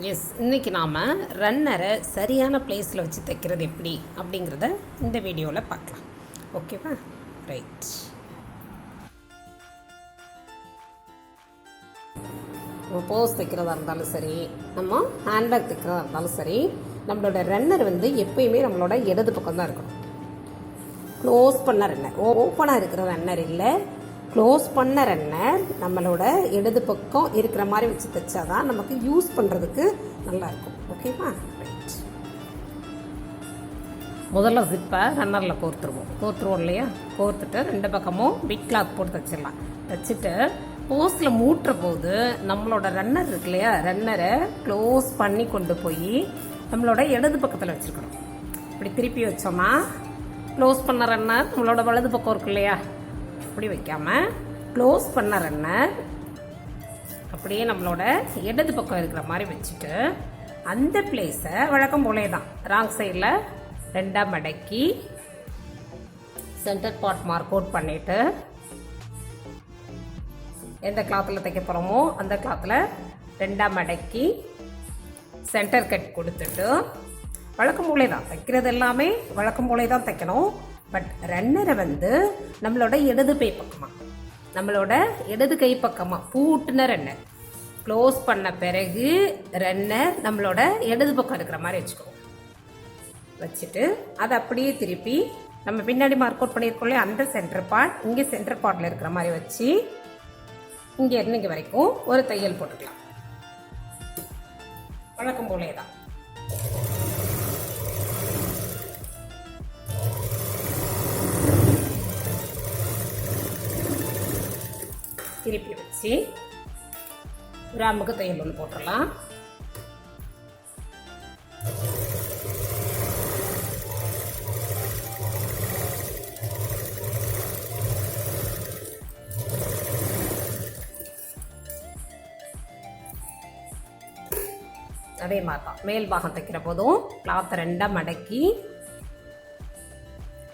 S, இன்றைக்கி நாம் ரன்னரை சரியான பிளேஸில் வச்சு தைக்கிறது எப்படி அப்படிங்கிறத இந்த வீடியோவில் பார்க்கலாம். ஓகேவா? ரைட். போஸ் தைக்கிறதா இருந்தாலும் சரி, நம்ம ஹேண்ட்பேக் தைக்கிறதா இருந்தாலும் சரி, நம்மளோட ரன்னர் எப்பயுமே நம்மளோட இடது பக்கம் தான் இருக்கணும். க்ளோஸ் பண்ண ரன்னர், ஓப்பனாக இருக்கிற ரன்னர் இல்லை, க்ளோஸ் பண்ண ரன்னர் நம்மளோட இடது பக்கம் இருக்கிற மாதிரி வச்சு தைச்சாதான் நமக்கு யூஸ் பண்ணுறதுக்கு நல்லாயிருக்கும். ஓகேவா? ரைட். முதல்ல ஜிப்பை ரன்னரில் கோர்த்துருவோம் இல்லையா? கோர்த்துட்டு ரெண்டு பக்கமும் பிக் கிளாத் போட்டு தைச்சிடலாம். தைச்சிட்டு போஸ்டில் மூட்டுற போது நம்மளோட ரன்னர் இருக்கு இல்லையா, ரன்னரை க்ளோஸ் பண்ணி கொண்டு போய் நம்மளோட இடது பக்கத்தில் வச்சுருக்கணும். இப்படி திருப்பி வச்சோம்னா க்ளோஸ் பண்ண ரன்னர் நம்மளோட வலது பக்கம் இருக்கு இல்லையா, அப்படி வைக்காமல் க்ளோஸ் பண்ண ரன்னர் அப்படியே நம்மளோட இடது பக்கம் இருக்கிற மாதிரி வச்சுட்டு அந்த பிளேஸை வழக்கம் போலே தான் ராங் சைடில் ரெண்டாக மடக்கி சென்டர் பார்ட் மார்க் அவுட் பண்ணிவிட்டு எந்த கிளாத்தில் தைக்க போகிறோமோ அந்த கிளாத்தில் ரெண்டாக மடக்கி சென்டர் கட் கொடுத்துட்டு வழக்கம் போலே தான் தைக்கிறது, எல்லாமே வழக்கம் போலே தான் தைக்கணும். பட் ரன்னரை நம்மளோட இடது கை பக்கமாக, நம்மளோட இடது கை பக்கமாக பூட்டின ரன்னர் க்ளோஸ் பண்ண பிறகு ரன்னர் நம்மளோட இடது பக்கம் இருக்கிற மாதிரி வச்சுக்கணும். வச்சுட்டு அதை அப்படியே திருப்பி நம்ம பின்னாடி மார்க் அவுட் பண்ணியிருக்கோம் அந்த சென்டர் பார்ட் இங்கே சென்டர் பார்ட்டில் இருக்கிற மாதிரி வச்சு இங்கே இருந்து இங்கே வரைக்கும் ஒரு தையல் போட்டுக்கலாம். வழக்கம் போலே தான். திருப்பி வச்சு ஒரு அமுக்கு தையல் ஒன்று போட்டுடலாம். அதே மாதிரி தான் மேல் பாகம் தைக்கிற போதும் கிளாத்தை ரெண்டாக மடக்கி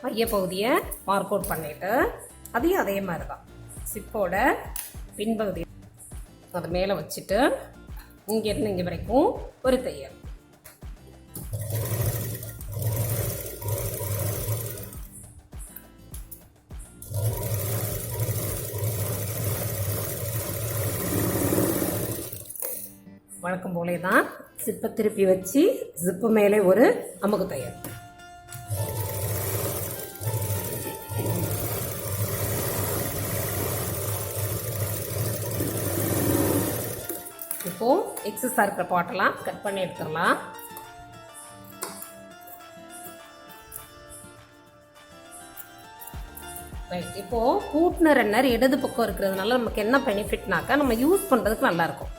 மைய பகுதியை மார்க் அவுட் பண்ணிட்டு அதையும் அதே மாதிரி தான் சிப்போட பின்பகுதி அதை மேலே வச்சுட்டு இங்கேருந்து இங்கே வரைக்கும் ஒரு தையல். வழக்கம் போலே தான் சிப்பை திருப்பி வச்சு ஜிப்பு மேலே ஒரு அமுக்கு தையல். இப்போ எக்ஸஸாக இருக்கிற பாட்டெல்லாம் கட் பண்ணி எடுத்துடலாம். ரைட். இப்போ பூட்டின ரன்னர் இடது பக்கம் இருக்கிறதுனால நமக்கு என்ன பெனிஃபிட்னாக்கா, நம்ம யூஸ் பண்ணுறதுக்கு நல்லாயிருக்கும்.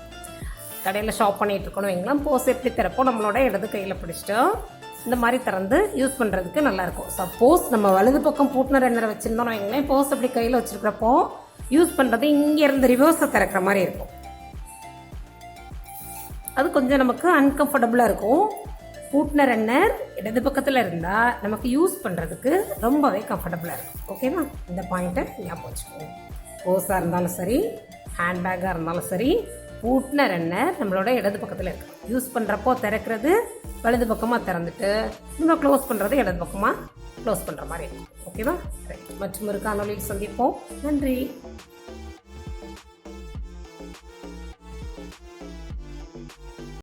கடையில் ஷாப் பண்ணிகிட்டு இருக்கணும் வைங்களா, போஸ் எப்படி திறப்போ நம்மளோட இடது கையில் பிடிச்சிட்டு இந்த மாதிரி திறந்து யூஸ் பண்ணுறதுக்கு நல்லாயிருக்கும். சப்போஸ் நம்ம வலது பக்கம் பூட்டின ரன்னரை வச்சுருந்தோம் வைங்களேன், போஸ் அப்படி கையில் வச்சுருக்கிறப்போ யூஸ் பண்ணுறது இங்கேருந்து ரிவர்ஸை திறக்கிற மாதிரி இருக்கும். அது கொஞ்சம் நமக்கு அன்கம்ஃபர்டபுளாக இருக்கும். பூட்டின ரன்னர் இடது பக்கத்தில் இருந்தால் நமக்கு யூஸ் பண்ணுறதுக்கு ரொம்பவே கம்ஃபர்டபுளாக இருக்கும். ஓகேவா? இந்த பாயிண்ட்டை ஞாபகம் வச்சுக்கோங்க. போஸாக இருந்தாலும் சரி, ஹேண்ட்பேக்காக இருந்தாலும் சரி, பூட்டின ரன்னர் நம்மளோட இடது பக்கத்தில் இருக்கும். யூஸ் பண்ணுறப்போ திறக்கிறது வலது பக்கமாக திறந்துட்டு நம்ம க்ளோஸ் பண்ணுறது இடது பக்கமாக க்ளோஸ் பண்ணுற மாதிரி இருக்கும். ஓகேவா? ரைட். மற்றும் ஒரு காணொலியில் சந்திப்போம். நன்றி.